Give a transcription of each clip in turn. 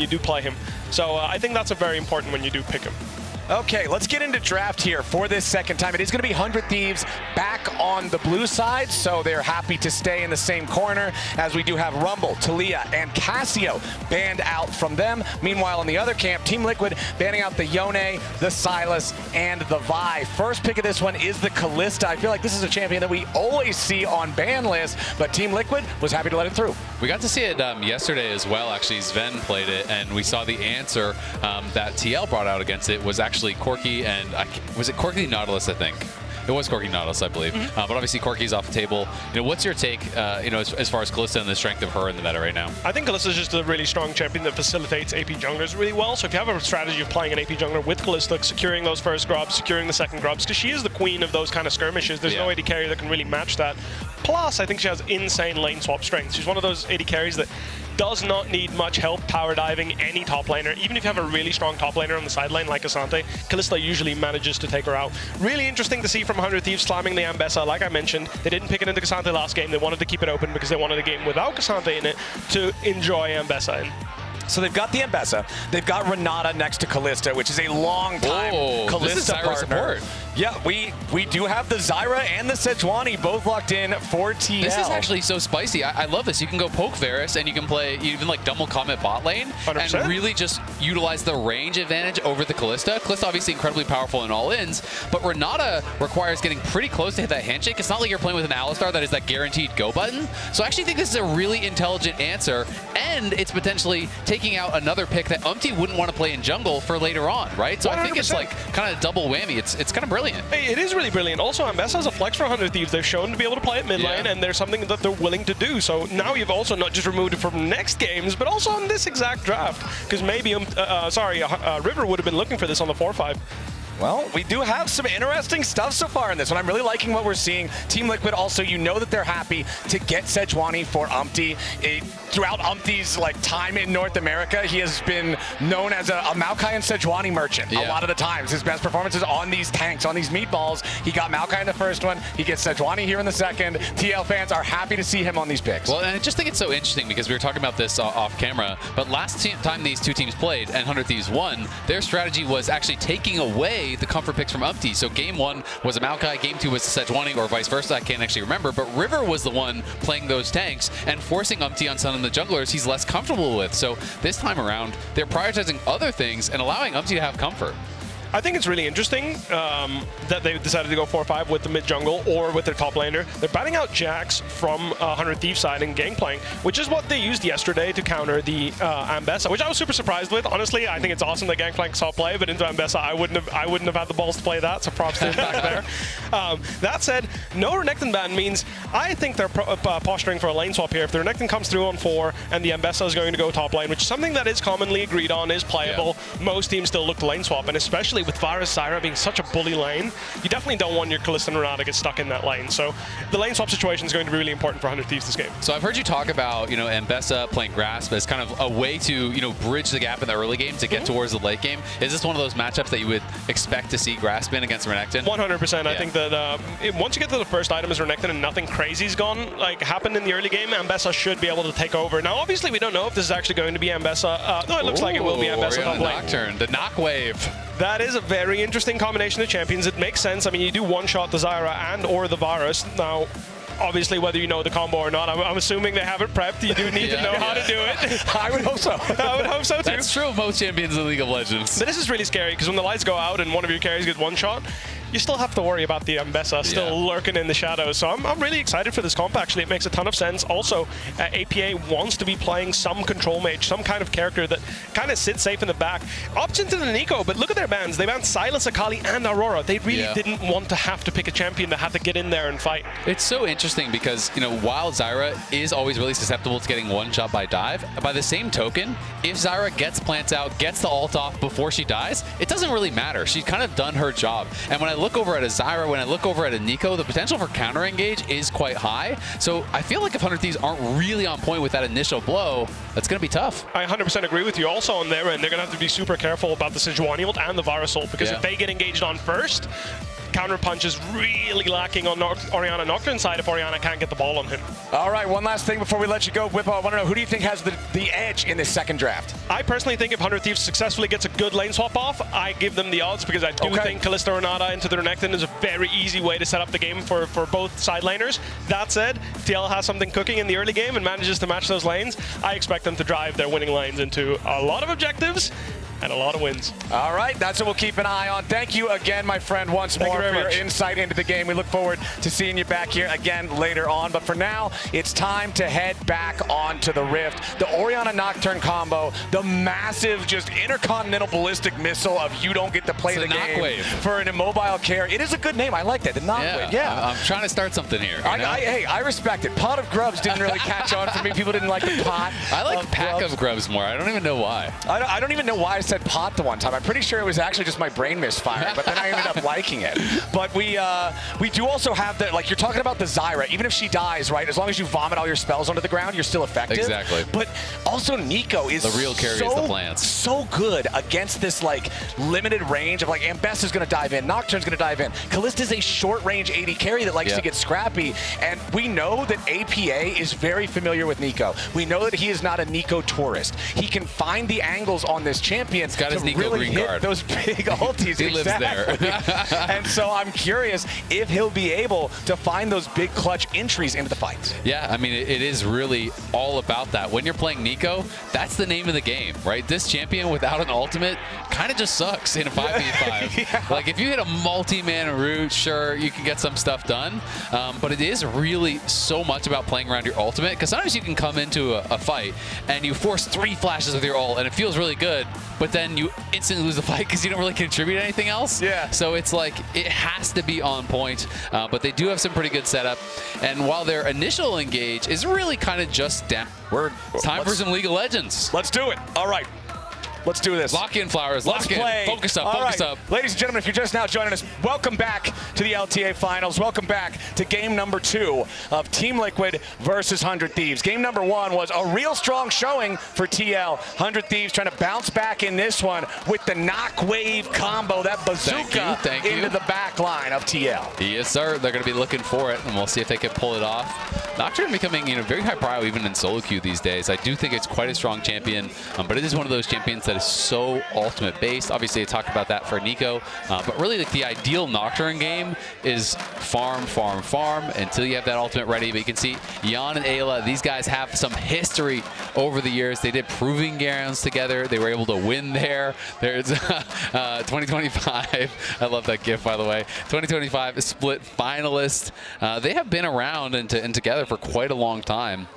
you do play him. So I think that's a very important when you do pick him. Okay, let's get into draft here for this second time. It is going to be 100 Thieves back on the blue side, so they're happy to stay in the same corner, as we do have Rumble, Talia, and Cassio banned out from them. Meanwhile, in the other camp, Team Liquid banning out the Yone, the Sylas, and the Vi. First pick of this one is the Kalista. I feel like this is a champion that we always see on ban lists, but Team Liquid was happy to let it through. We got to see it yesterday as well. Actually, Sven played it, and we saw the answer that TL brought out against it was actually Corki and was it Corki Nautilus? I think it was Corki Nautilus, I believe. But obviously Corki's off the table. You know, what's your take? You know, as far as Kalista and the strength of her in the meta right now? I think Kalista's just a really strong champion that facilitates AP junglers really well. So if you have a strategy of playing an AP jungler with Kalista, securing those first grubs, securing the second grubs, because she is the queen of those kind of skirmishes. There's no AD carry that can really match that. Plus, I think she has insane lane swap strength. She's one of those AD carries that does not need much help tower diving any top laner. Even if you have a really strong top laner on the side lane like Asante, Kalista usually manages to take her out. Really interesting to see from 100 Thieves slamming the Ambessa. Like I mentioned, they didn't pick it into Asante last game. They wanted to keep it open because they wanted a game without Asante in it to enjoy Ambessa in. So they've got the Ambessa, they've got Renata next to Kalista, which is a long time Kalista this is Zyra partner. support. Yeah, we do have the Zyra and the Sejuani both locked in for TL. This is actually so spicy. I love this. You can go poke Varus, and you can play even like double comment bot lane 100%. and really just utilize the range advantage over the Kalista. Kalista obviously incredibly powerful in all ins, but Renata requires getting pretty close to hit that handshake. It's not like you're playing with an Alistar that is that guaranteed go button. So I actually think this is a really intelligent answer, and it's potentially taking out another pick that Umti wouldn't want to play in jungle for later on, right? So 100%. I think it's like kind of double whammy. It's kind of brilliant. Hey, it is really brilliant. Also, Ambessa has a flex for 100 Thieves. They've shown to be able to play it mid lane, and there's something that they're willing to do. So now you've also not just removed it from next games, but also on this exact draft. Because maybe, River would have been looking for this on the 4-5. Well, we do have some interesting stuff so far in this one. I'm really liking what we're seeing. Team Liquid also, you know that they're happy to get Sejuani for Umti. Throughout Umti's time in North America, he has been known as a Maokai and Sejuani merchant a lot of the times. His best performances on these tanks, on these meatballs. He got Maokai in the first one. He gets Sejuani here in the second. TL fans are happy to see him on these picks. Well, and I just think it's so interesting because we were talking about this off camera, but last time these two teams played and 100 Thieves won, their strategy was actually taking away the comfort picks from Umti. So game 1 was a Maokai, game 2 was a Sejuani, or vice versa. I can't actually remember, but River was the one playing those tanks and forcing Umti on some of the junglers he's less comfortable with. So this time around, they're prioritizing other things and allowing Umti to have comfort. I think it's really interesting that they decided to go 4-5 with the mid jungle or with their top laner. They're batting out Jax from 100 Thieves side and Gangplank, which is what they used yesterday to counter the Ambessa, which I was super surprised with. Honestly, I think it's awesome that Gangplank saw play, but into Ambessa, I wouldn't have had the balls to play that. So props to him back there. That said, no Renekton ban means I think they're posturing for a lane swap here. If the Renekton comes through on 4 and the Ambessa is going to go top lane, which is something that is commonly agreed on, is playable. Most teams still look to lane swap, and especially with Varus Zyra being such a bully lane, you definitely don't want your Kalista and Renata to get stuck in that lane. So the lane swap situation is going to be really important for 100 Thieves this game. So I've heard you talk about, Ambessa playing Grasp as kind of a way to, bridge the gap in the early game to get towards the late game. Is this one of those matchups that you would expect to see Grasp in against Renekton? 100%. I think that once you get to the first item as Renekton and nothing crazy's happened in the early game, Ambessa should be able to take over. Now, obviously, we don't know if this is actually going to be Ambessa. No, it looks like it will be Ambessa top lane. Nocturne, the knock wave. That is a very interesting combination of champions. It makes sense. I mean, you do one-shot the Zyra and or the Varus. Now, obviously, whether you know the combo or not, I'm assuming they have it prepped. You do need to know how to do it. I would hope so. I would hope so, too. That's true of most champions in League of Legends. But this is really scary, because when the lights go out and one of your carries gets one-shot, you still have to worry about the Ambessa still lurking in the shadows. So I'm really excited for this comp, actually. It makes a ton of sense. Also, APA wants to be playing some control mage, some kind of character that kind of sits safe in the back. Opts into the Neeko, but look at their bans. They banned Sylas, Akali, and Aurora. They really didn't want to have to pick a champion that had to get in there and fight. It's so interesting because, while Zyra is always really susceptible to getting one shot by dive, by the same token, if Zyra gets plants out, gets the ult off before she dies, it doesn't really matter. She's kind of done her job. And when I look over at a Zyra, when I look over at a Neeko, the potential for counter engage is quite high. So I feel like if 100 Thieves aren't really on point with that initial blow, that's going to be tough. I 100% agree with you. Also on their end, they're going to have to be super careful about the Sejuani ult and the Varus ult, because if they get engaged on first, counter punch is really lacking on Orianna Nocturne side if Orianna can't get the ball on him. All right, one last thing before we let you go. Whippo, I want to know, who do you think has the edge in this second draft? I personally think if 100 Thieves successfully gets a good lane swap off, I give them the odds because I do think Kalista Renata into the Renekton is a very easy way to set up the game for both side laners. That said, if TL has something cooking in the early game and manages to match those lanes, I expect them to drive their winning lanes into a lot of objectives and a lot of wins. All right, that's what we'll keep an eye on. Thank you again, my friend, once more for your insight into the game. We look forward to seeing you back here again later on. But for now, it's time to head back onto the Rift. The Orianna Nocturne combo, the massive, just intercontinental ballistic missile of you don't get to play the game for an immobile carry. It is a good name. I like that. The Knockwave. Yeah. I'm trying to start something here. Hey, I respect it. Pot of Grubs didn't really catch on for me. People didn't like the pot. I like Pack of Grubs more. I don't even know why. I don't even know why I said pot the one time. I'm pretty sure it was actually just my brain misfiring, but then I ended up liking it. But we do also have the, like you're talking about the Zyra, even if she dies, right, as long as you vomit all your spells onto the ground, you're still effective. Exactly. But also Neeko is the real carry is the plants. So good against this like limited range of like Ambessa is going to dive in, Nocturne's going to dive in. Kalista is a short range AD carry that likes to get scrappy, and we know that APA is very familiar with Neeko. We know that he is not a Neeko tourist. He can find the angles on this champion to really hit those big ultis. He lives there. And so I'm curious if he'll be able to find those big clutch entries into the fights. Yeah, I mean, it is really all about that. When you're playing Neeko, that's the name of the game, right? This champion without an ultimate kind of just sucks in a 5v5. Like, if you hit a multi-man route, sure, you can get some stuff done. But it is really so much about playing around your ultimate, because sometimes you can come into a fight and you force 3 flashes with your ult, and it feels really good, but then you instantly lose the fight because you don't really contribute anything else. Yeah. So it's like, it has to be on point, but they do have some pretty good setup. And while their initial engage is really kind of just down, it's time for some League of Legends. Let's do it. All right. Let's do this. Lock in, Flowers. Lock in. Focus up. Focus up. Ladies and gentlemen, if you're just now joining us, welcome back to the LTA Finals. Welcome back to game number 2 of Team Liquid versus 100 Thieves. Game number 1 was a real strong showing for TL. 100 Thieves trying to bounce back in this one with the Knockwave combo, that bazooka into the back line of TL. Yes, sir. They're going to be looking for it, and we'll see if they can pull it off. Nocturne becoming, very high prio even in solo queue these days. I do think it's quite a strong champion, but it is one of those champions that is so ultimate based. Obviously, I talked about that for Neeko, but really like the ideal Nocturne game is farm, farm, farm until you have that ultimate ready. But you can see Yeon and Eyla, these guys have some history over the years. They did proving grounds together. They were able to win there. There's 2025. I love that GIF, by the way. 2025 split finalist. They have been around and together for quite a long time.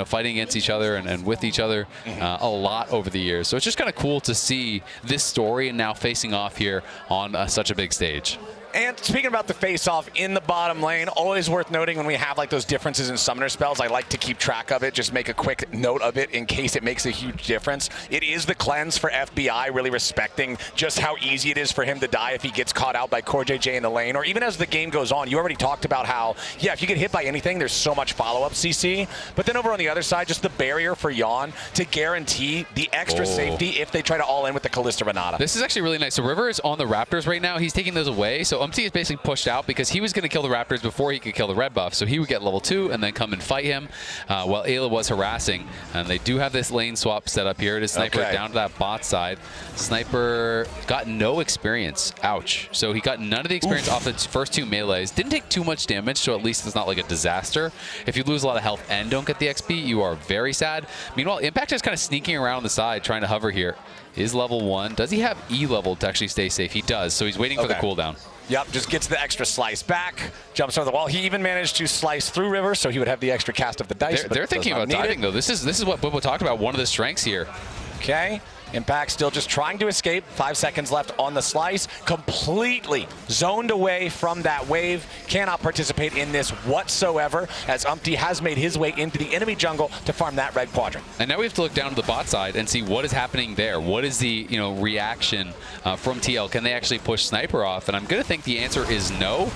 Fighting against each other and with each other a lot over the years. So it's just kind of cool to see this story and now facing off here on such a big stage. And speaking about the face-off in the bottom lane, always worth noting when we have like those differences in summoner spells, I like to keep track of it, just make a quick note of it in case it makes a huge difference. It is the cleanse for FBI, really respecting just how easy it is for him to die if he gets caught out by CoreJJ in the lane, or even as the game goes on. You already talked about how, if you get hit by anything, there's so much follow-up CC. But then over on the other side, just the barrier for Yeon to guarantee the extra safety if they try to all in with the Kalista Renata. This is actually really nice. So River is on the Raptors right now. He's taking those away. So Umti is basically pushed out because he was going to kill the Raptors before he could kill the red buff. So he would get level 2 and then come and fight him while Eyla was harassing. And they do have this lane swap set up here. It is Sniper down to that bot side. Sniper got no experience. Ouch. So he got none of the experience off the first 2 melees. Didn't take too much damage, so at least it's not like a disaster. If you lose a lot of health and don't get the XP, you are very sad. Meanwhile, Impact is kind of sneaking around on the side trying to hover here. Is level 1. Does he have E level to actually stay safe? He does, so he's waiting for the cooldown. Yep, just gets the extra slice back, jumps over the wall. He even managed to slice through River, so he would have the extra cast of the dice. They're thinking about diving, though. This is what Bubba talked about, one of the strengths here. Okay. Impact still just trying to escape. 5 seconds left on the slice. Completely zoned away from that wave. Cannot participate in this whatsoever, as Umti has made his way into the enemy jungle to farm that red quadrant. And now we have to look down to the bot side and see what is happening there. What is the reaction from TL? Can they actually push Sniper off? And I'm going to think the answer is no.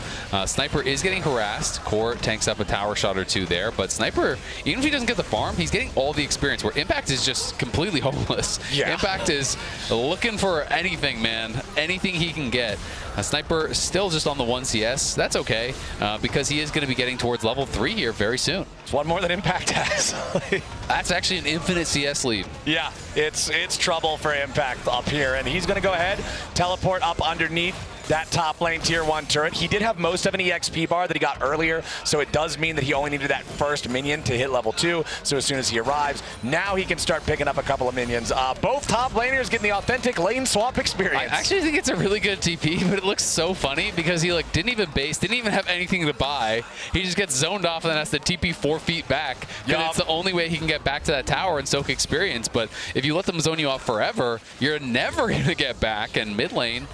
Sniper is getting harassed. Core tanks up a tower shot or 2 there, but Sniper, even if he doesn't get the farm, he's getting all the experience, where Impact is just completely hopeless. Yeah. Impact is looking for anything, man. Anything he can get. A Sniper still just on the 1 CS. That's okay, because he is going to be getting towards level 3 here very soon. It's one more than Impact has. That's actually an infinite CS lead. Yeah, it's trouble for Impact up here, and he's going to go ahead, teleport up underneath that top lane tier 1 turret. He did have most of an EXP bar that he got earlier, so it does mean that he only needed that first minion to hit level 2. So as soon as he arrives, now he can start picking up a couple of minions. Both top laners getting the authentic lane swap experience. I actually think it's a really good TP, but it looks so funny because he like didn't even base, didn't even have anything to buy. He just gets zoned off and then has to TP 4 feet back. Because it's the only way he can get back to that tower and soak experience. But if you let them zone you off forever, you're never going to get back. And mid lane,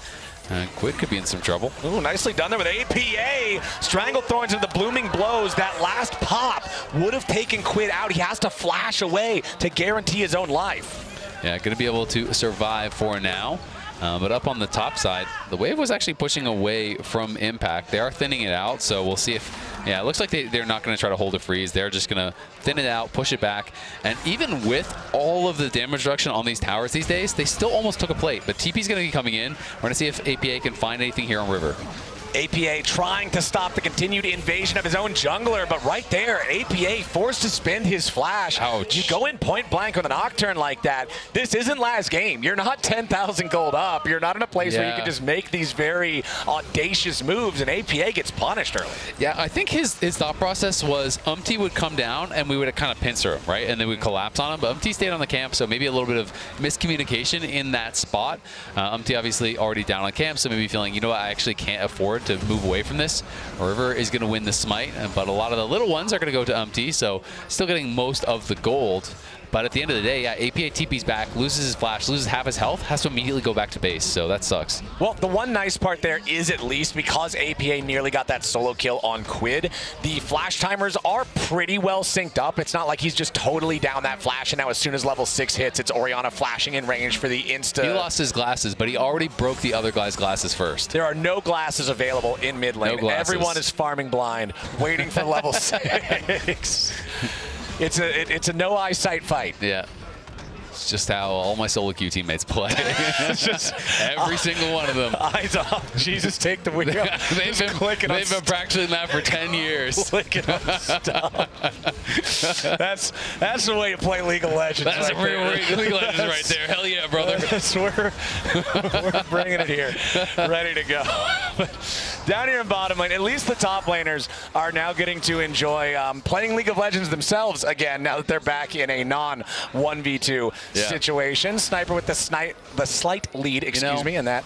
Quid could be in some trouble. Ooh, nicely done there with APA. Strangle Thorns into the blooming blows. That last pop would have taken Quid out. He has to flash away to guarantee his own life. Yeah, going to be able to survive for now. But up on the top side, the wave was actually pushing away from Impact. They are thinning it out, so we'll see if... Yeah, it looks like they're not going to try to hold a freeze. They're just going to thin it out, push it back. And even with all of the damage reduction on these towers these days, they still almost took a plate. But TP's going to be coming in. We're going to see if APA can find anything here on River. APA trying to stop the continued invasion of his own jungler, but right there, APA forced to spend his flash. Ouch. You go in point blank with a Nocturne like that. This isn't last game. You're not 10,000 gold up. You're not in a place where you can just make these very audacious moves, and APA gets punished early. Yeah, I think his thought process was Umti would come down and we would kind of pincer him, right? And then we'd collapse on him. But Umti stayed on the camp, so maybe a little bit of miscommunication in that spot. Umti obviously already down on camp, so maybe feeling, you know what, I actually can't afford to move away from this. River is going to win the smite, but a lot of the little ones are going to go to Umti, so still getting most of the gold. But at the end of the day, yeah, APA TP's back, loses his flash, loses half his health, has to immediately go back to base, so that sucks. Well, the one nice part there is at least because APA nearly got that solo kill on Quid, the flash timers are pretty well synced up. It's not like he's just totally down that flash, and now as soon as level 6 hits, it's Orianna flashing in range for the insta. He lost his glasses, but he already broke the other guy's glasses first. There are no glasses available in mid lane. No glasses. Everyone is farming blind, waiting for level 6. It's a no eyesight fight. Yeah. It's just how all my solo queue teammates play. It's just every single one of them. Eyes off. Jesus, take the wheel. They've been practicing that for 10 years. Clicking on stop. That's the way you play League of Legends. That's right a real League of Legends right there. Hell yeah, brother. We're bringing it here. Ready to go. Down here in bottom lane, at least the top laners are now getting to enjoy playing League of Legends themselves again now that they're back in a non-1v2 situation. Sniper with the slight lead, excuse me, in that.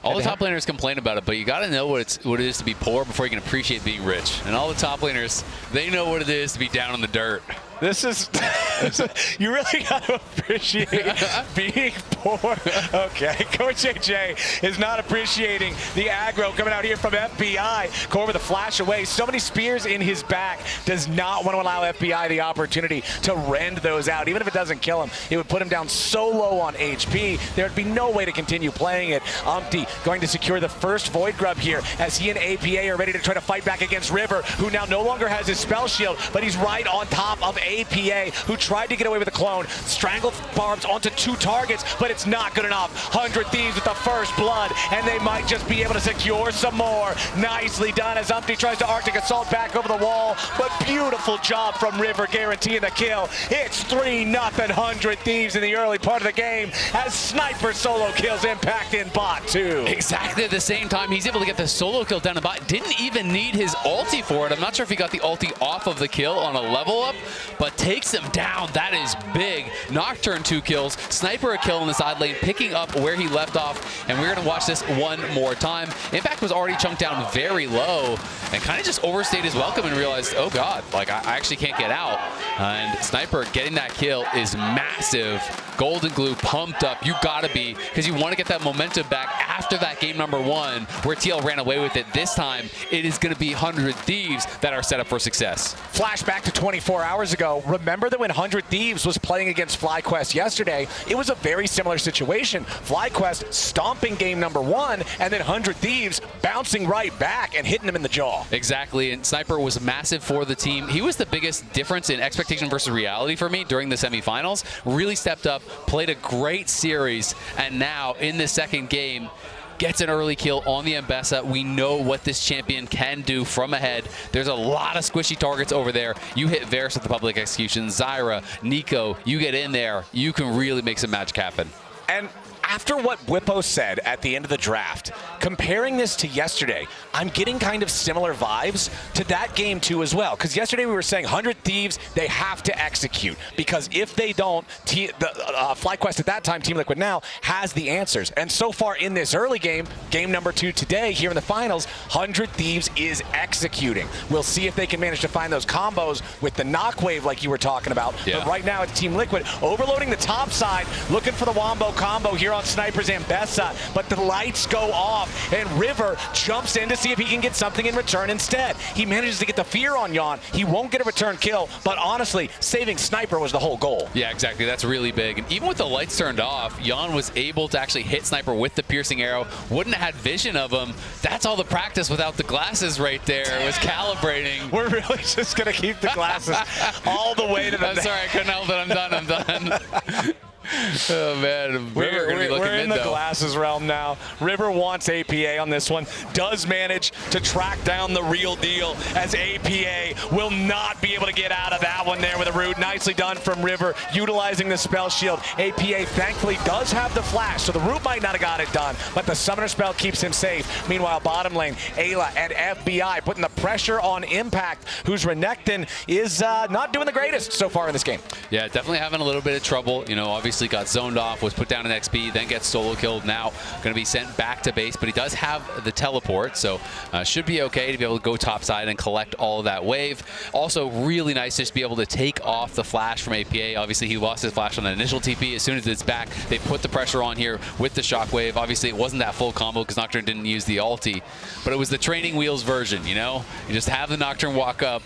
All the top laners complain about it, but you got to know what it is to be poor before you can appreciate being rich. And all the top laners, they know what it is to be down in the dirt. This is, you really got to appreciate being poor. Okay, CoreJJ is not appreciating the aggro coming out here from FBI. Core with a flash away. So many spears in his back. Does not want to allow FBI the opportunity to rend those out. Even if it doesn't kill him, it would put him down so low on HP. There would be no way to continue playing it. Umti going to secure the first Void Grub here as he and APA are ready to try to fight back against River, who now no longer has his spell shield, but he's right on top of APA, who tried to get away with a clone. Strangled barbs onto 2 targets, but it's not good enough. 100 Thieves with the first blood, and they might just be able to secure some more. Nicely done as Umti tries to Arctic Assault back over the wall, but beautiful job from River guaranteeing the kill. It's 3-0 100 Thieves in the early part of the game as Sniper solo kills Impact in bot 2. Exactly at the same time, he's able to get the solo kill down the bot. Didn't even need his ulti for it. I'm not sure if he got the ulti off of the kill on a level up, but takes him down. That is big. Nocturne 2 kills, Sniper a kill in the side lane, picking up where he left off, and we're going to watch this one more time. Impact was already chunked down very low and kind of just overstayed his welcome and realized, oh god, like I actually can't get out. And Sniper getting that kill is massive. Golden Glue pumped up. You gotta be, because you want to get that momentum back after that game number 1 where TL ran away with it. This time, it is going to be 100 Thieves that are set up for success. Flashback to 24 hours ago. Remember that when 100 Thieves was playing against FlyQuest yesterday, it was a very similar situation. FlyQuest stomping game number 1, and then 100 Thieves bouncing right back and hitting them in the jaw. Exactly, and Sniper was massive for the team. He was the biggest difference in expectation versus reality for me during the semifinals. Really stepped up, played a great series, and now in the second game, gets an early kill on the Ambessa. We know what this champion can do from ahead. There's a lot of squishy targets over there. You hit Varus with the public execution, Zyra, Neeko, you get in there, you can really make some magic happen. And after what Whippo said at the end of the draft, comparing this to yesterday, I'm getting kind of similar vibes to that game too as well. Because yesterday we were saying 100 Thieves, they have to execute. Because if they don't, FlyQuest at that time, Team Liquid now, has the answers. And so far in this early game, game number 2 today, here in the finals, 100 Thieves is executing. We'll see if they can manage to find those combos with the knock wave like you were talking about. Yeah. But right now it's Team Liquid overloading the top side, looking for the wombo combo here on Sniper's Ambessa, but the lights go off, and River jumps in to see if he can get something in return instead. He manages to get the fear on Yeon. He won't get a return kill, but honestly, saving Sniper was the whole goal. Yeah, exactly. That's really big. And even with the lights turned off, Yeon was able to actually hit Sniper with the piercing arrow. Wouldn't have had vision of him. That's all the practice without the glasses right there. It was calibrating. We're really just going to keep the glasses all the way to the I'm sorry, I couldn't help it. I'm done. I'm done. Oh man, we're in the though. glasses realm now. River wants APA on this one, does manage to track down the real deal, as APA will not be able to get out of that one there with a root. Nicely done from River, utilizing the spell shield. APA thankfully does have the flash, so the root might not have got it done, but the summoner spell keeps him safe. Meanwhile, bottom lane, Eyla and FBI putting the pressure on Impact, whose Renekton is not doing the greatest so far in this game. Yeah, definitely having a little bit of trouble. You know, obviously got zoned off, was put down in XP, then gets solo killed. Now going to be sent back to base, but he does have the teleport, so should be okay to be able to go top side and collect all of that wave. Also, really nice just to be able to take off the flash from APA. Obviously, he lost his flash on the initial TP. As soon as it's back, they put the pressure on here with the shockwave. Obviously, it wasn't that full combo because Nocturne didn't use the ulti, but it was the training wheels version, you know? You just have the Nocturne walk up,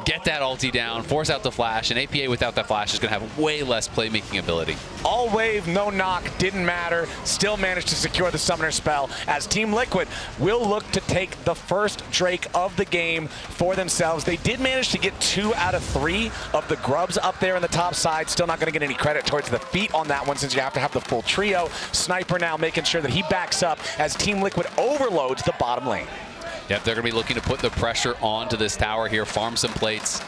get that ulti down, force out the flash, and APA without that flash is going to have way less playmaking ability. All wave, no knock, didn't matter. Still managed to secure the summoner spell, as Team Liquid will look to take the first Drake of the game for themselves. They did manage to get 2 out of 3 of the grubs up there on the top side. Still not going to get any credit towards the feet on that one, since you have to have the full trio. Sniper now making sure that he backs up as Team Liquid overloads the bottom lane. Yep, they're going to be looking to put the pressure onto this tower here, farm some plates.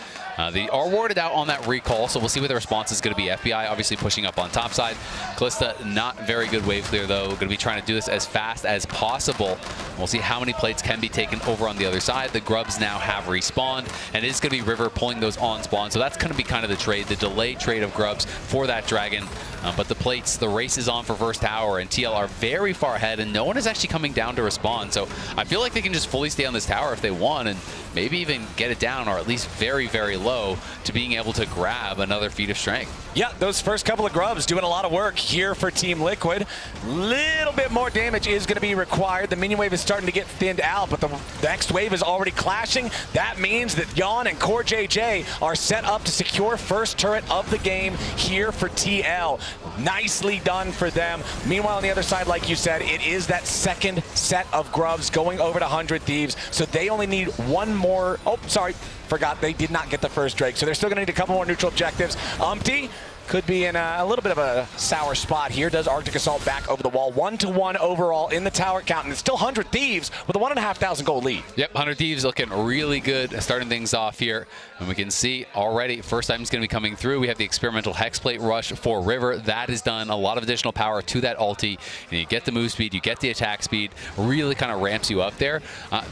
They are warded out on that recall, so we'll see what the response is going to be. FBI obviously pushing up on top side. Kalista, not very good wave clear, though. Going to be trying to do this as fast as possible. We'll see how many plates can be taken over on the other side. The grubs now have respawned, and it is going to be River pulling those on spawn. So that's going to be kind of the trade, the delayed trade of grubs for that dragon. But the plates, the race is on for first tower, and TL are very far ahead, and no one is actually coming down to respond. So I feel like they can just fully stay on this tower if they want, and maybe even get it down, or at least very, very low, to being able to grab another feat of strength. Yeah, those first couple of grubs doing a lot of work here for Team Liquid. Little bit more damage is going to be required. The minion wave is starting to get thinned out, but the next wave is already clashing. That means that Yeon and CoreJJ are set up to secure first turret of the game here for TL. Nicely done for them. Meanwhile, on the other side, like you said, it is that second set of grubs going over to 100 Thieves, so they only need one more. Oh, sorry. Forgot they did not get the first Drake, so they're still going to need a couple more neutral objectives. Umti could be in a little bit of a sour spot here. Does Arctic Assault back over the wall. 1-1 overall in the tower count, and it's still 100 Thieves with a 1,500 gold lead. Yep, 100 Thieves looking really good, starting things off here. And we can see already, first time it's going to be coming through. We have the experimental Hexplate rush for River. That has done a lot of additional power to that ulti. And you get the move speed, you get the attack speed, really kind of ramps you up there.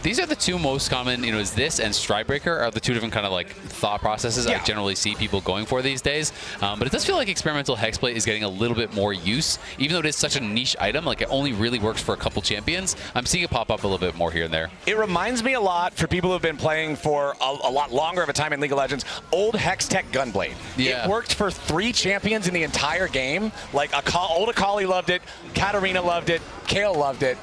These are the two most common, you know, is this and Stridebreaker are the two different kind of like thought processes I generally see people going for these days. But it does feel like experimental Hexplate is getting a little bit more use, even though it is such a niche item. Like, it only really works for a couple champions. I'm seeing it pop up a little bit more here and there. It reminds me a lot, for people who have been playing for a lot longer of a time in League of Legends, old Hextech Gunblade. Yeah. It worked for 3 champions in the entire game. Like, old Akali loved it, Katarina loved it, Kayle loved it.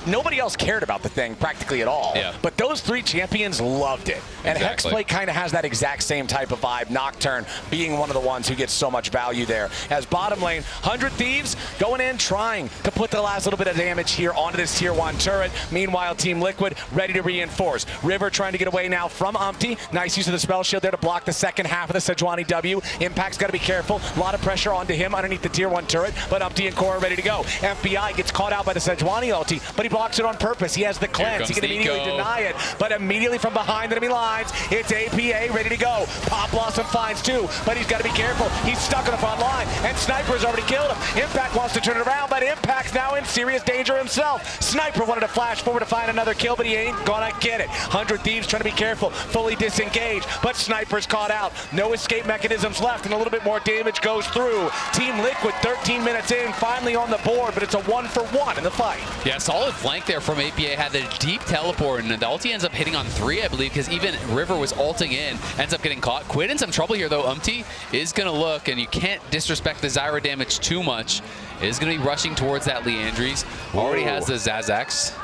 nobody else cared about the thing practically at all. Yeah. But those 3 champions loved it. And Exactly. Hexplate kind of has that exact same type of vibe. Nocturne being one of the ones who gets so much value there. As bottom lane, 100 Thieves going in, trying to put the last little bit of damage here onto this tier 1 turret. Meanwhile, Team Liquid ready to reinforce. River trying to get away now from Umti. Nice use of the spell shield there to block the second half of the Sejuani W. Impact's got to be careful. A lot of pressure onto him underneath the tier 1 turret, but Umti and Core are ready to go. FBI gets caught out by the Sejuani ulti, but he blocks it on purpose. He has the cleanse. He can immediately deny it, but immediately from behind the enemy lines, it's APA ready to go. Pop Blossom finds 2, but he's got to be careful. He's stuck on the front line, and Sniper's already killed him. Impact wants to turn it around, but Impact's now in serious danger himself. Sniper wanted to flash forward to find another kill, but he ain't gonna get it. 100 Thieves trying to be careful, fully disengaged, but Sniper's caught out. No escape mechanisms left, and a little bit more damage goes through. Team Liquid 13 minutes in, finally on the board, but it's a 1-for-1 in the fight. Yeah, solid flank there from APA. Had the deep teleport, and the ulti ends up hitting on 3, I believe, because even River was ulting in, ends up getting caught. Quid in some trouble here, though. Umti is going to look, and you can't disrespect the Zyra damage too much. Is going to be rushing towards that Leandries. Already has the Zazax.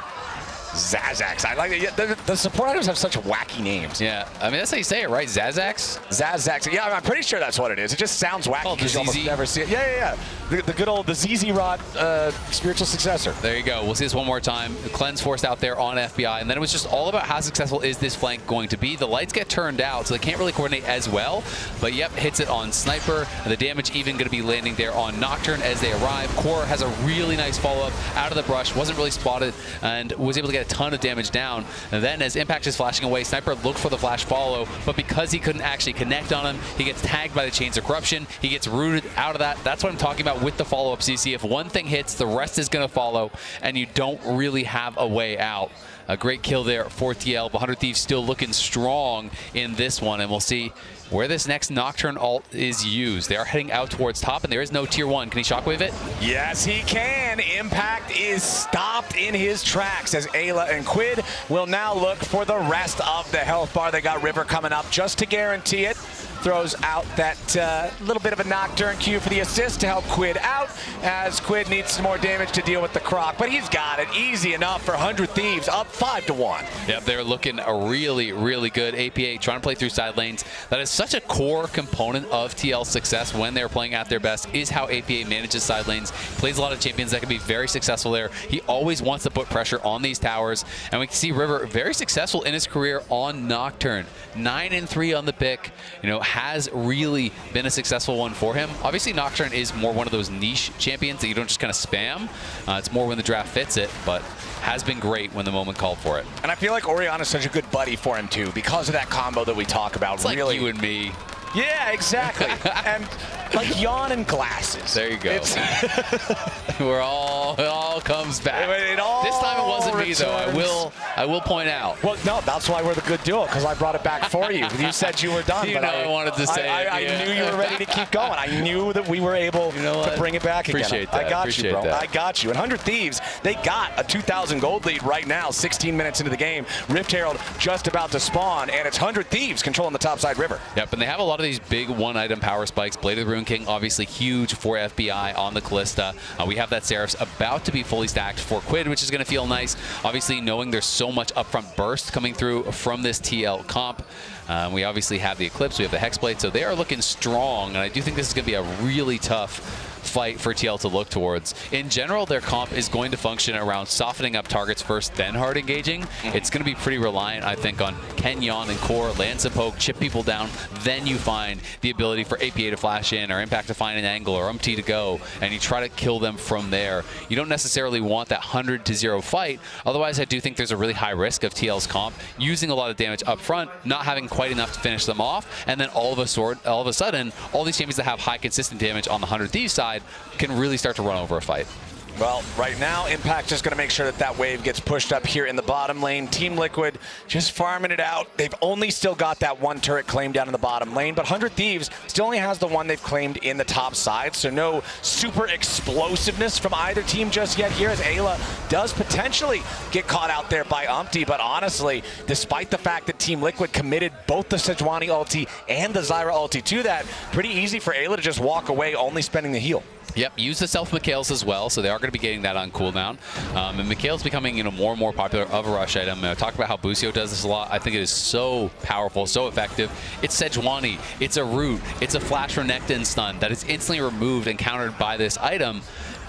Zazax. I like it. Yeah, the support items have such wacky names. Yeah, I mean, that's how you say it, right? Zazax? Zazax. Yeah, I'm pretty sure that's what it is. It just sounds wacky because you almost never see it. Yeah. The good old, the ZZ Rod spiritual successor. There you go. We'll see this one more time. The cleanse forced out there on FBI, and then it was just all about how successful is this flank going to be. The lights get turned out, so they can't really coordinate as well. But yep, hits it on Sniper, and the damage even going to be landing there on Nocturne as they arrive. Core has a really nice follow-up out of the brush, wasn't really spotted, and was able to get a ton of damage down. And then as Impact is flashing away, Sniper looked for the flash follow, but because he couldn't actually connect on him, he gets tagged by the Chains of Corruption. He gets rooted out of that. That's what I'm talking about with the follow-up, CC. If one thing hits, the rest is going to follow, and you don't really have a way out. A great kill there for TL. 100 Thieves still looking strong in this one, and we'll see where this next Nocturne ult is used. They are heading out towards top, and there is no tier 1. Can he shockwave it? Yes, he can. Impact is stopped in his tracks as Eyla and Quid will now look for the rest of the health bar. They got River coming up just to guarantee it. Throws out that little bit of a Nocturne Q for the assist to help Quid out, as Quid needs some more damage to deal with the Croc, but he's got it easy enough for 100 Thieves, up 5-1. Yep, they're looking really, really good. APA trying to play through side lanes. That is such a core component of TL's success when they're playing at their best, is how APA manages side lanes. Plays a lot of champions that can be very successful there. He always wants to put pressure on these towers, and we can see River very successful in his career on Nocturne. 9-3 on the pick, you know, has really been a successful one for him. Obviously, Nocturne is more one of those niche champions that you don't just kind of spam. It's more when the draft fits it, but has been great when the moment called for it. And I feel like Orianna is such a good buddy for him, too, because of that combo that we talk about. It's really, like you and me. Yeah, exactly. And like Yeon and glasses. There you go. It all comes back. It all this time it wasn't returns. me, though. I will point out. Well, no, that's why we're the good duo, because I brought it back for you. You said you were done, You but know I wanted to say it, I yeah. knew you were ready to keep going. I knew that we were able to bring it back Appreciate again. that. I got Appreciate you, bro. that. I got you. And 100 Thieves, they got a 2,000 gold lead right now, 16 minutes into the game. Rift Herald just about to spawn, and it's 100 Thieves controlling the topside river. Yep, and they have a lot of these big one-item power spikes. Blade of the Rune King, obviously huge for FBI on the Kalista. We have that Seraph's about to be fully stacked for Quid, which is going to feel nice. Obviously, knowing there's so much upfront burst coming through from this TL comp. We obviously have the Eclipse, we have the Hexblade, so they are looking strong, and I do think this is going to be a really tough fight for TL to look towards. In general, their comp is going to function around softening up targets first, then hard engaging. It's going to be pretty reliant, I think, on can Yeon and Core land some poke, chip people down, then you find the ability for APA to flash in, or Impact to find an angle, or Umti to go, and you try to kill them from there. You don't necessarily want that 100-0 fight, otherwise I do think there's a really high risk of TL's comp using a lot of damage up front, not having quite enough to finish them off, and then all of a sudden, all these champions that have high consistent damage on the 100 Thieves side can really start to run over a fight. Well, right now, Impact just going to make sure that that wave gets pushed up here in the bottom lane. Team Liquid just farming it out. They've only still got that one turret claimed down in the bottom lane, but 100 Thieves still only has the one they've claimed in the top side, so no super explosiveness from either team just yet here, as Eyla does potentially get caught out there by Umti, but honestly, despite the fact that Team Liquid committed both the Sejuani ulti and the Zyra ulti to that, pretty easy for Eyla to just walk away, only spending the heal. Yep, use the self Mikhail's as well, so they are going to be getting that on cooldown. And Mikhail's becoming, more and more popular of a rush item. Talk about how Busio does this a lot. I think it is so powerful, so effective. It's Sejuani, it's a root, it's a flash Renekton stun that is instantly removed and countered by this item.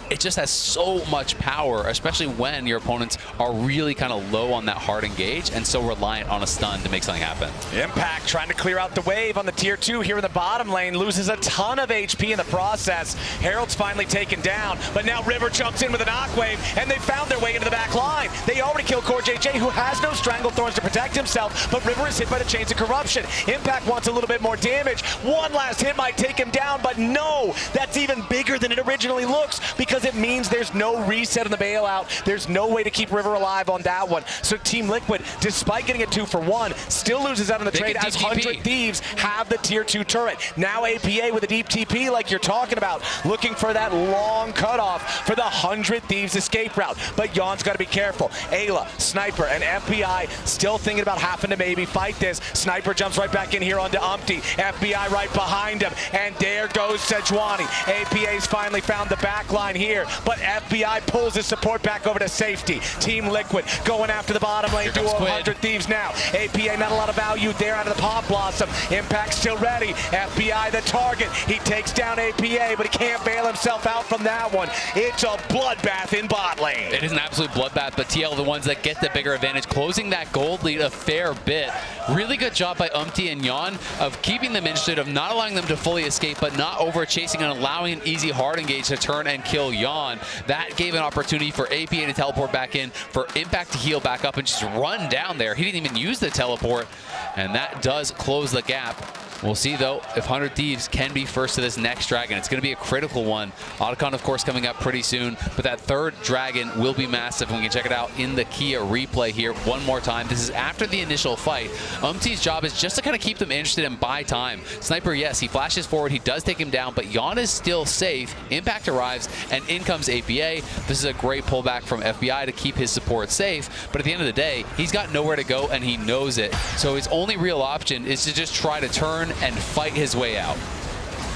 It just has so much power, especially when your opponents are really kind of low on that hard engage and so reliant on a stun to make something happen. Impact trying to clear out the wave on the tier 2 here in the bottom lane, loses a ton of HP in the process. Herald's finally taken down, but now River jumps in with a knock wave, and they found their way into the back line. They already killed CoreJJ, who has no Stranglethorns to protect himself, but River is hit by the Chains of Corruption. Impact wants a little bit more damage. One last hit might take him down, but no, that's even bigger than it originally looks, because it means there's no reset on the bailout. There's no way to keep River alive on that one. So Team Liquid, despite getting a 2-for-1, still loses out on the trade as 100 Thieves have the tier 2 turret. Now APA with a deep TP like you're talking about, looking for that long cutoff for the 100 Thieves escape route. But Yeon's got to be careful. Eyla, Sniper, and FBI still thinking about having to maybe fight this. Sniper jumps right back in here onto Umti. FBI right behind him. And there goes Sejuani. APA's finally found the back line here, but FBI pulls his support back over to safety. Team Liquid going after the bottom lane duo of 100 Thieves now. APA not a lot of value there out of the Pop Blossom. Impact still ready. FBI the target. He takes down APA, but he can't bail himself out from that one. It's a bloodbath in bot lane. It is an absolute bloodbath, but TL the ones that get the bigger advantage, closing that gold lead a fair bit. Really good job by Umti and Yeon of keeping them interested, of not allowing them to fully escape, but not over chasing and allowing an easy hard engage to turn and kill Yeon. That gave an opportunity for APA to teleport back in, for Impact to heal back up and just run down there. He didn't even use the teleport, and that does close the gap. We'll see, though, if 100 Thieves can be first to this next dragon. It's going to be a critical one. Otacon, of course, coming up pretty soon, but that third dragon will be massive, and we can check it out in the Kia replay here one more time. This is after the initial fight. Umti's job is just to kind of keep them interested and buy time. Sniper, yes, he flashes forward. He does take him down, but Yeon is still safe. Impact arrives, and in comes APA. This is a great pullback from FBI to keep his support safe, but at the end of the day, he's got nowhere to go, and he knows it. So his only real option is to just try to turn and fight his way out.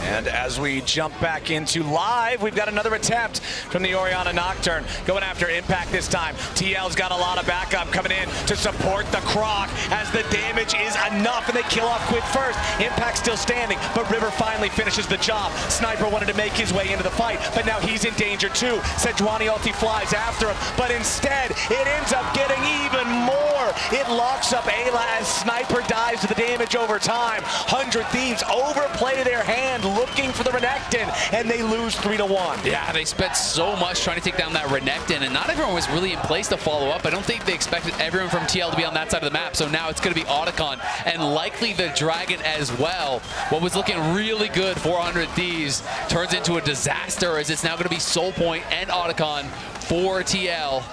And as we jump back into live, we've got another attempt from the Orianna Nocturne going after Impact this time. TL's got a lot of backup coming in to support the Croc as the damage is enough, and they kill off Quid first. Impact still standing, but River finally finishes the job. Sniper wanted to make his way into the fight, but now he's in danger too. Sejuani ulti flies after him, but instead it ends up getting even more. It locks up Eyla as Sniper dies to the damage over time. 100 Thieves overplay their hand looking for the Renekton, and they lose 3-1. Yeah, they spent so much trying to take down that Renekton, and not everyone was really in place to follow up. I don't think they expected everyone from TL to be on that side of the map, so now it's going to be Otacon, and likely the Dragon as well. What was looking really good for 100 Thieves turns into a disaster, as it's now going to be Soul Point and Otacon for TL.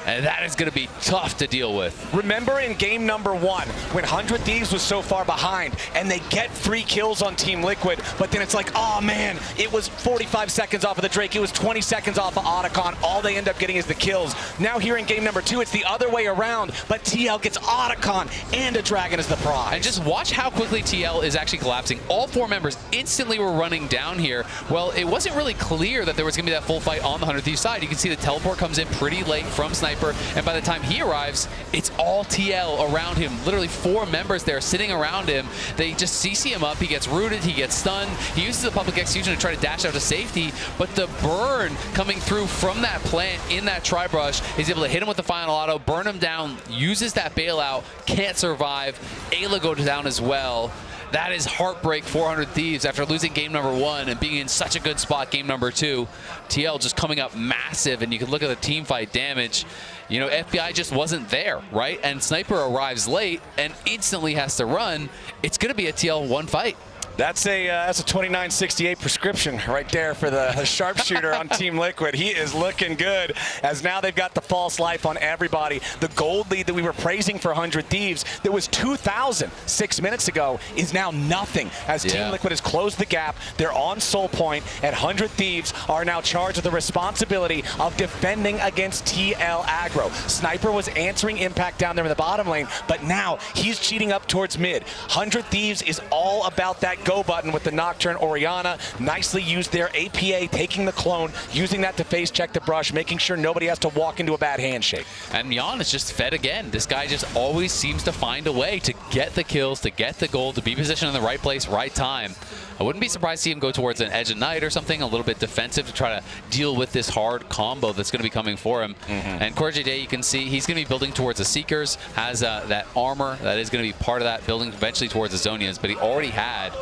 And that is going to be tough to deal with. Remember in game number 1, when 100 Thieves was so far behind, and they get 3 kills on Team Liquid, but then it's like, oh man, it was 45 seconds off of the Drake, it was 20 seconds off of Otacon, all they end up getting is the kills. Now here in game number 2, it's the other way around, but TL gets Otacon and a Dragon as the prize. And just watch how quickly TL is actually collapsing. All 4 members instantly were running down here. Well, it wasn't really clear that there was going to be that full fight on the 100 Thieves side. You can see the teleport comes in pretty late from Sniper, and by the time he arrives, it's all TL around him. Literally 4 members there sitting around him. They just CC him up. He gets rooted, he gets stunned. He uses the public execution to try to dash out to safety, but the burn coming through from that plant in that tri-brush is able to hit him with the final auto, burn him down, uses that bailout, can't survive. Eyla goes down as well. That is heartbreak for 100 Thieves after losing game number 1 and being in such a good spot game number 2. TL just coming up massive, and you can look at the team fight damage. You know, FBI just wasn't there, right? And Sniper arrives late and instantly has to run. It's going to be a TL1 fight. That's a 2968 prescription right there for the sharpshooter on Team Liquid. He is looking good, as now they've got the false life on everybody. The gold lead that we were praising for 100 Thieves that was 2,000 6 minutes ago is now nothing, as Team Liquid has closed the gap. They're on Soul Point, and 100 Thieves are now charged with the responsibility of defending against TL aggro. Sniper was answering Impact down there in the bottom lane, but now he's cheating up towards mid. 100 Thieves is all about that go button with the Nocturne. Orianna nicely used their APA, taking the clone, using that to face check the brush, making sure nobody has to walk into a bad handshake. And Yeon is just fed again. This guy just always seems to find a way to get the kills, to get the gold, to be positioned in the right place, right time. I wouldn't be surprised to see him go towards an Edge of Night or something, a little bit defensive to try to deal with this hard combo that's going to be coming for him. And CoreJJ, you can see he's going to be building towards the Seekers, has that armor that is going to be part of that, building eventually towards the Zonias, but he already had,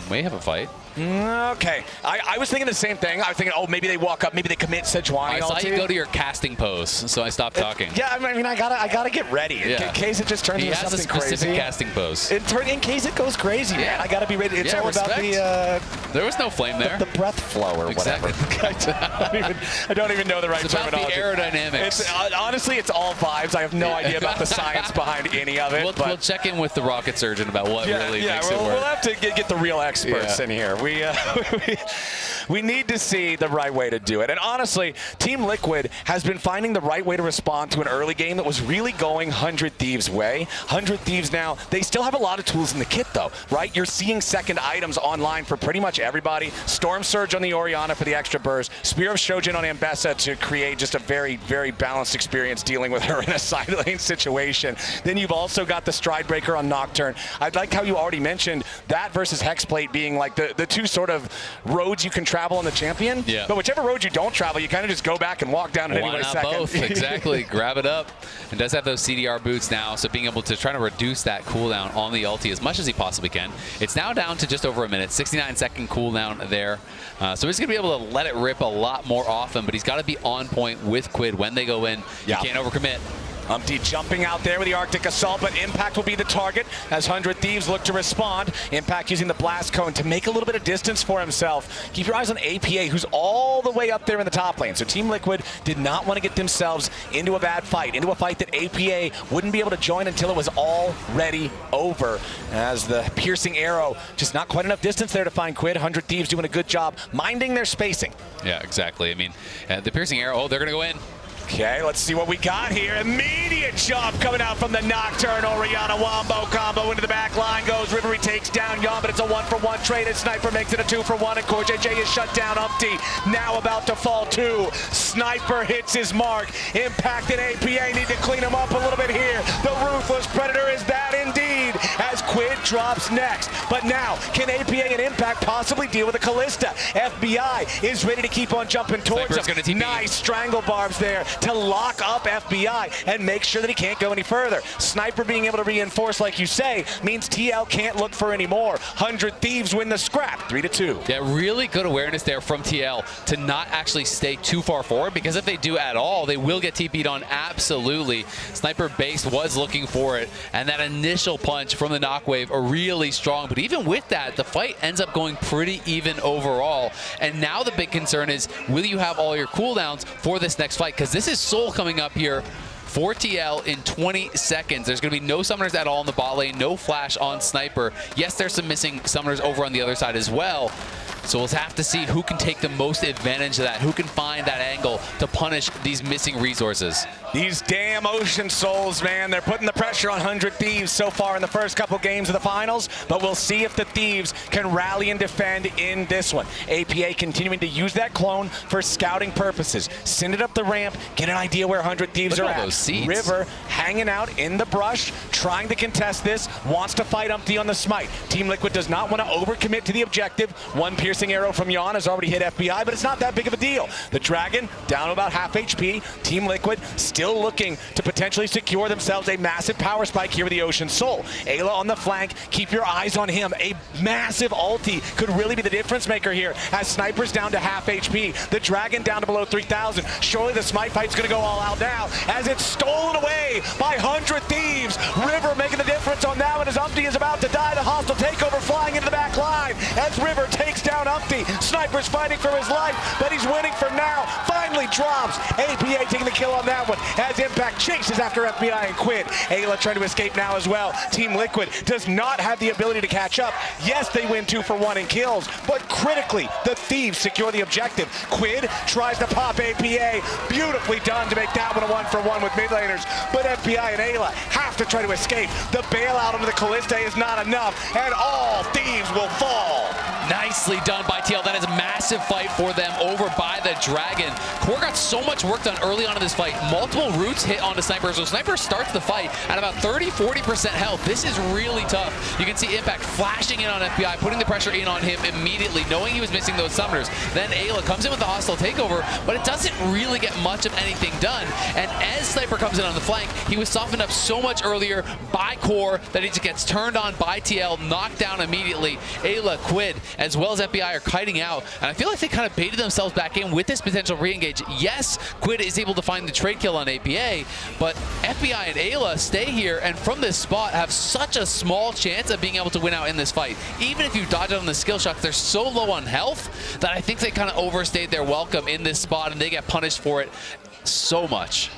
may have a fight. Okay, I was thinking the same thing. I was thinking, oh, maybe they walk up, maybe they commit Sejuani. I saw you go to your casting pose, so I stopped talking. Yeah, I mean, I gotta get ready in case it just turns into something crazy. He has a specific casting pose. In case it goes crazy, man. I gotta be ready. It's all about the. There was no flame there. The breath flow or whatever. I don't even know the right terminology. It's about the aerodynamics. Honestly, it's all vibes. I have no idea about the science behind any of it. We'll check in with the rocket surgeon about what really makes it work. We'll have to get the real experts in here. We need to see the right way to do it. And honestly, Team Liquid has been finding the right way to respond to an early game that was really going 100 Thieves' way. 100 Thieves now, they still have a lot of tools in the kit though, right? You're seeing second items online for pretty much everybody. Storm Surge on the Orianna for the extra burst. Spear of Shojin on Ambessa to create just a very, very balanced experience dealing with her in a side lane situation. Then you've also got the Stride Breaker on Nocturne. I like how you already mentioned that versus Hexplate being like the two sort of roads you can travel on the champion. Yeah. But whichever road you don't travel, you kind of just go back and walk down at any second. Both, exactly. Grab it up. And does have those CDR boots now, so being able to try to reduce that cooldown on the ulti as much as he possibly can. It's now down to just over a minute, 69-second cooldown there. So he's going to be able to let it rip a lot more often, but he's got to be on point with Quid when they go in. You can't overcommit. Umti jumping out there with the Arctic Assault, but Impact will be the target as 100 Thieves look to respond. Impact using the Blast Cone to make a little bit of distance for himself. Keep your eyes on APA, who's all the way up there in the top lane. So Team Liquid did not want to get themselves into a bad fight, into a fight that APA wouldn't be able to join until it was already over. As the piercing arrow, just not quite enough distance there to find Quid. 100 Thieves doing a good job minding their spacing. Yeah, exactly. I mean, the piercing arrow, they're going to go in. Okay, let's see what we got here. Immediate jump coming out from the Nocturne. Orianna wombo combo into the back line goes. Rivery takes down Yeon, but it's a 1-for-1 trade, and Sniper makes it a 2-for-1, and CoreJJ is shut down. Umti now about to fall too. Sniper hits his mark. Impact and APA need to clean him up a little bit here. The Ruthless Predator is that indeed, as Quid drops next. But now, can APA and Impact possibly deal with a Kalista? FBI is ready to keep on jumping towards him. Nice strangle barbs there to lock up FBI and make sure that he can't go any further. Sniper being able to reinforce, like you say, means TL can't look for any more. 100 Thieves win the scrap, 3-2. Yeah, really good awareness there from TL to not actually stay too far forward, because if they do at all, they will get TP'd on absolutely. Sniper base was looking for it, and that initial punch from the Knockwave are really strong, but even with that, the fight ends up going pretty even overall. And now the big concern is, will you have all your cooldowns for this next fight? Because this is Soul coming up here for TL in 20 seconds. There's going to be no summoners at all in the bot lane, no flash on Sniper. Yes, there's some missing summoners over on the other side as well. So we'll have to see who can take the most advantage of that, who can find that angle to punish these missing resources. These damn Ocean Souls, man, they're putting the pressure on 100 Thieves so far in the first couple games of the finals, but we'll see if the Thieves can rally and defend in this one. APA continuing to use that clone for scouting purposes. Send it up the ramp, get an idea where 100 Thieves are at. River hanging out in the brush, trying to contest this, wants to fight Umti on the smite. Team Liquid does not want to overcommit to the objective. One piercing arrow from Yeon has already hit FBI, but it's not that big of a deal. The Dragon down to about half HP. Team Liquid still looking to potentially secure themselves a massive power spike here with the Ocean Soul. Eyla on the flank, keep your eyes on him. A massive ulti could really be the difference maker here, as Sniper's down to half HP. The Dragon down to below 3,000. Surely the smite fight's gonna go all out now, as it's stolen away by 100 Thieves. River making the difference on that one, as Umti is about to die. The hostile takeover flying into the back line, as River takes down on Umti. Sniper's fighting for his life, but he's winning for now. Finally drops. APA taking the kill on that one as Impact chases after FBI and Quid. Eyla trying to escape now as well. Team Liquid does not have the ability to catch up. Yes, they win 2 for 1 in kills, but critically, the Thieves secure the objective. Quid tries to pop APA. Beautifully done to make that one a 1 for 1 with mid laners, but FBI and Eyla have to try to escape. The bailout onto the Kalista is not enough, and all Thieves will fall. Nicely done by TL. That is a massive fight for them over by the Dragon. Core got so much work done early on in this fight. Multiple roots hit onto Sniper. So Sniper starts the fight at about 30-40% health. This is really tough. You can see Impact flashing in on FBI, putting the pressure in on him immediately, knowing he was missing those summoners. Then Eyla comes in with the hostile takeover, but it doesn't really get much of anything done. And as Sniper comes in on the flank, he was softened up so much earlier by Core that he just gets turned on by TL, knocked down immediately. Eyla, Quid, as well as FBI are kiting out, and I feel like they kind of baited themselves back in with this potential re-engage. Yes, Quid is able to find the trade kill on APA, but FBI and Eyla stay here, and from this spot have such a small chance of being able to win out in this fight. Even if you dodge it on the skill shots, they're so low on health that I think they kind of overstayed their welcome in this spot, and they get punished for it so much.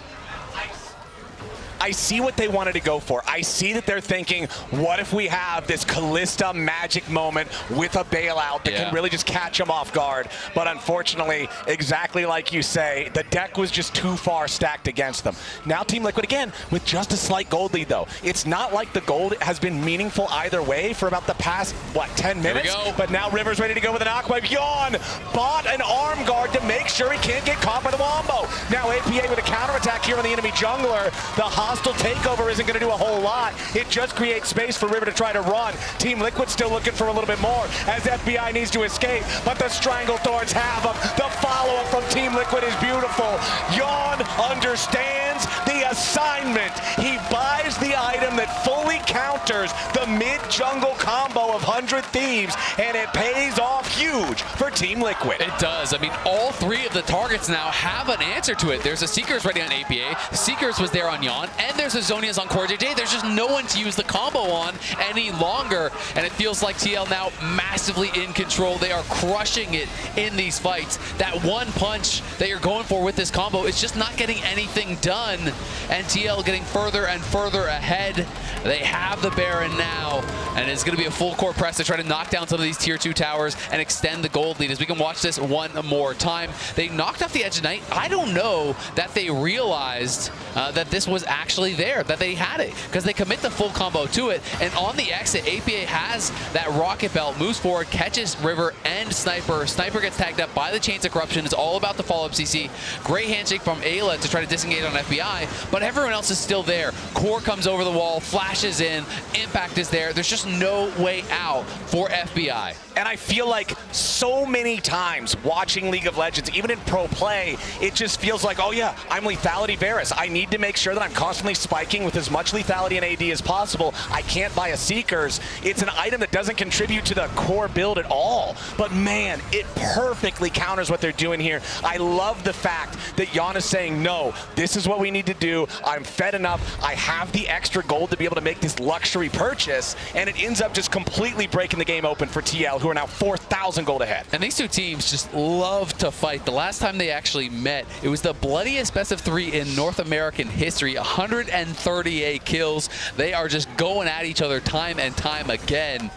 I see what they wanted to go for. I see that they're thinking, what if we have this Kalista magic moment with a bailout that can really just catch them off guard? But unfortunately, exactly like you say, the deck was just too far stacked against them. Now Team Liquid again with just a slight gold lead though. It's not like the gold has been meaningful either way for about the past, what, 10 minutes? But now River's ready to go with an Aquawave. Yeon bought an arm guard to make sure he can't get caught by the wombo. Now APA with a counterattack here on the enemy jungler. The hostile takeover isn't going to do a whole lot. It just creates space for River to try to run. Team Liquid still looking for a little bit more as FBI needs to escape, but the Stranglethorns have them. The follow-up from Team Liquid is beautiful. Yeon understands the assignment. He buys the item that fully counters the mid-jungle combo of 100 Thieves, and it pays off huge for Team Liquid. It does. I mean, all 3 of the targets now have an answer to it. There's a Seekers ready on APA. Seekers was there on Yeon, and there's a Zhonya's on CoreJJ. There's just no one to use the combo on any longer, and it feels like TL now massively in control. They are crushing it in these fights. That one punch that you're going for with this combo is just not getting anything done, and TL getting further and further ahead. They have the Baron now, and it's going to be a full court press to try to knock down some of these tier 2 towers and extend the gold lead as we can watch this one more time. They knocked off the Edge of Night. I don't know that they realized that this was actually there, that they had it, because they commit the full combo to it, and on the exit, APA has that rocket belt, moves forward, catches River and Sniper. Sniper gets tagged up by the Chains of Corruption. It's all about the follow-up CC. Great handshake from Eyla to try to disengage on FBI, but everyone else is still there. Core comes over the wall, flashes in, Impact is there. There's just no way out for FBI. And I feel like so many times watching League of Legends, even in pro play, it just feels like, oh yeah, I'm lethality Varus. I need to make sure that I'm constantly spiking with as much lethality and AD as possible. I can't buy a Seekers. It's an item that doesn't contribute to the core build at all. But man, it perfectly counters what they're doing here. I love the fact that Yeon is saying, no, this is what we need to do. I'm fed enough. I have the extra gold to be able to make this luxury purchase. And it ends up just completely breaking the game open for TL, who are now 4,000 gold ahead. And these 2 teams just love to fight. The last time they actually met, it was the bloodiest best of 3 in North American history. 138 kills. They are just going at each other time and time again.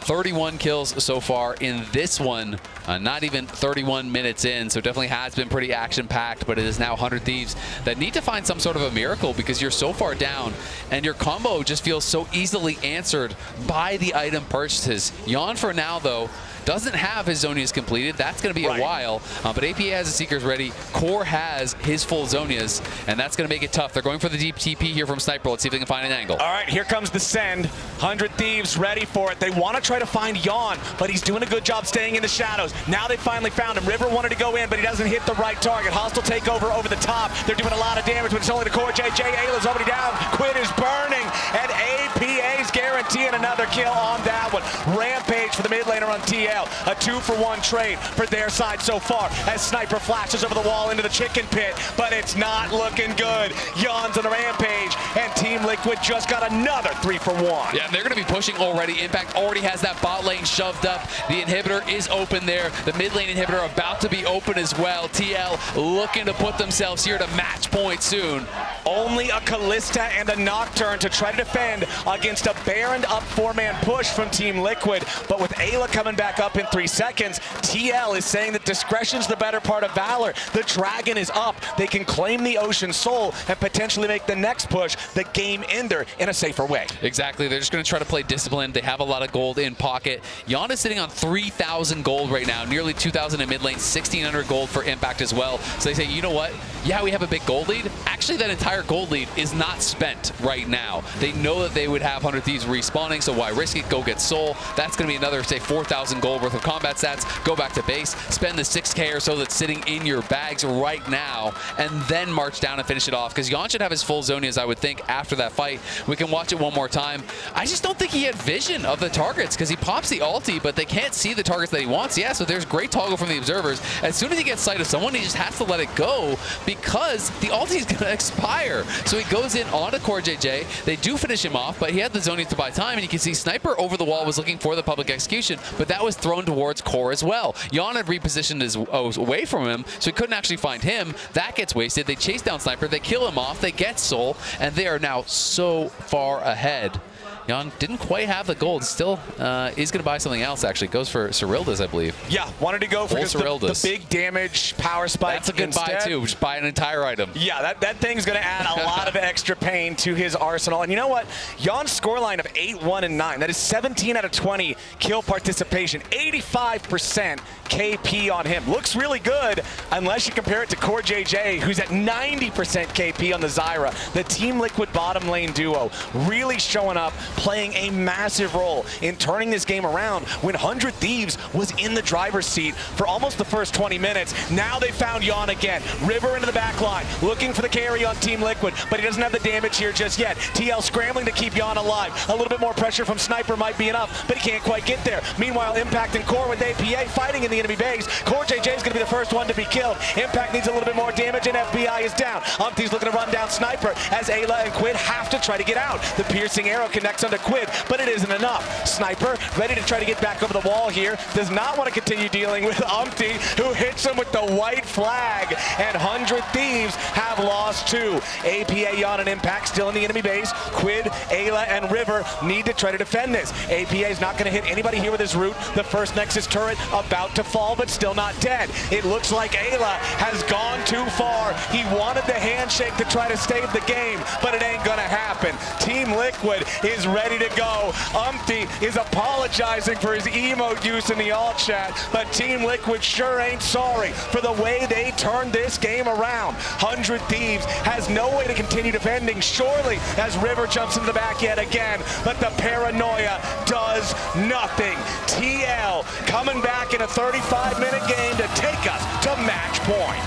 31 kills so far in this one, not even 31 minutes in, so definitely has been pretty action-packed, but it is now 100 Thieves that need to find some sort of a miracle because you're so far down, and your combo just feels so easily answered by the item purchases. Yeon for now, though, doesn't have his Zhonya's completed. That's going to be a while, but APA has the Seekers ready. Core has his full Zhonya's, and that's going to make it tough. They're going for the deep TP here from Sniper. Let's see if they can find an angle. All right, here comes the send. 100 Thieves ready for it. They want to try to find Yeon, but he's doing a good job staying in the shadows. Now they finally found him. River wanted to go in, but he doesn't hit the right target. Hostile takeover over the top. They're doing a lot of damage, but it's only the CoreJJ. Eyla's already down. Quid is burning, and APA's guaranteed Umti and another kill on that one. Rampage for the mid laner on TL. A 2-for-1 trade for their side so far as Sniper flashes over the wall into the chicken pit, but it's not looking good. Yeon's on the rampage, and Team Liquid just got another 3-for-1. Yeah, they're going to be pushing already. Impact already has that bot lane shoved up. The inhibitor is open there. The mid lane inhibitor about to be open as well. TL looking to put themselves here to match point soon. Only a Kalista and a Nocturne to try to defend against a Baron up 4-man push from Team Liquid. But with Eyla coming back up in 3 seconds, TL is saying that discretion's the better part of valor. The dragon is up. They can claim the Ocean Soul and potentially make the next push the game ender in a safer way. Exactly. They're just going to try to play disciplined. They have a lot of gold in pocket. Yeon is sitting on 3,000 gold right now, nearly 2,000 in mid lane, 1,600 gold for Impact as well. So they say, you know what? Yeah, we have a big gold lead. Actually, that entire gold lead is not spent right now. They know that they would have 100 Thieves respawning, so why risk it? Go get Soul. That's going to be another, say, 4,000 gold worth of combat stats. Go back to base, spend the 6K or so that's sitting in your bags right now, and then march down and finish it off, because Yeon should have his full Zonias, I would think, after that fight. We can watch it one more time. I just don't think he had vision of the targets, because he pops the ulti, but they can't see the targets that he wants. Yeah, so there's great toggle from the observers. As soon as he gets sight of someone, he just has to let it go, because the ulti is going to expire. So he goes in onto CoreJJ. They do finish him off, but he had the Zonias to buy time, and you can see Sniper over the wall was looking for the public execution, but that was thrown towards Core as well. Yeon had repositioned his away from him, so he couldn't actually find him. That gets wasted. They chase down Sniper. They kill him off. They get Soul, and they are now so far ahead. Yeon didn't quite have the gold. Still is going to buy something else, actually. Goes for Cyrildas, I believe. Yeah, wanted to go for just the big damage power spike. That's a good buy, too. Just buy an entire item. Yeah, that thing's going to add a lot of extra pain to his arsenal. And you know what? Yeon's scoreline of 8-1 and 9. That is 17 out of 20 kill participation. 85% KP on him. Looks really good unless you compare it to CoreJJ, who's at 90% KP on the Zyra. The Team Liquid bottom lane duo really showing up, playing a massive role in turning this game around when 100 Thieves was in the driver's seat for almost the first 20 minutes. Now they found Yeon again. River into the back line, looking for the carry on Team Liquid, but he doesn't have the damage here just yet. TL scrambling to keep Yeon alive. A little bit more pressure from Sniper might be enough, but he can't quite get there. Meanwhile, Impact and Core with APA fighting in the enemy base. CoreJJ is going to be the first one to be killed. Impact needs a little bit more damage, and FBI is down. Umti's looking to run down Sniper as Eyla and Quid have to try to get out. The piercing arrow connects onto Quid, but it isn't enough. Sniper ready to try to get back over the wall here. Does not want to continue dealing with Umti, who hits him with the white flag. And 100 Thieves have lost 2. APA, Yeon, and Impact still in the enemy base. Quid, Eyla, and River need to try to defend this. APA is not going to hit anybody here with his root. The first Nexus turret about to fall, but still not dead. It looks like Eyla has gone too far. He wanted the handshake to try to save the game, but it ain't gonna happen. Team Liquid is ready to go. Umti is apologizing for his emote use in the alt chat, but Team Liquid sure ain't sorry for the way they turned this game around. 100 Thieves has no way to continue defending, surely, as River jumps into the back yet again, but the paranoia does nothing. TL coming back in a 35-minute game to take us to match point.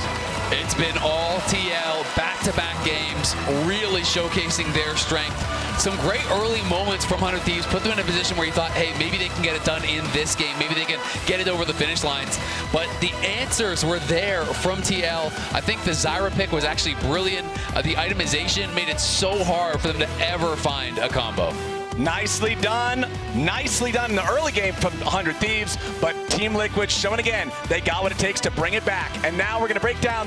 It's been all TL, back-to-back games, really showcasing their strength. Some great early moments from 100 Thieves, put them in a position where you thought, hey, maybe they can get it done in this game, maybe they can get it over the finish lines. But the answers were there from TL. I think the Zyra pick was actually brilliant. The itemization made it so hard for them to ever find a combo. Nicely done in the early game from 100 Thieves, but Team Liquid showing again they got what it takes to bring it back. And now we're going to break down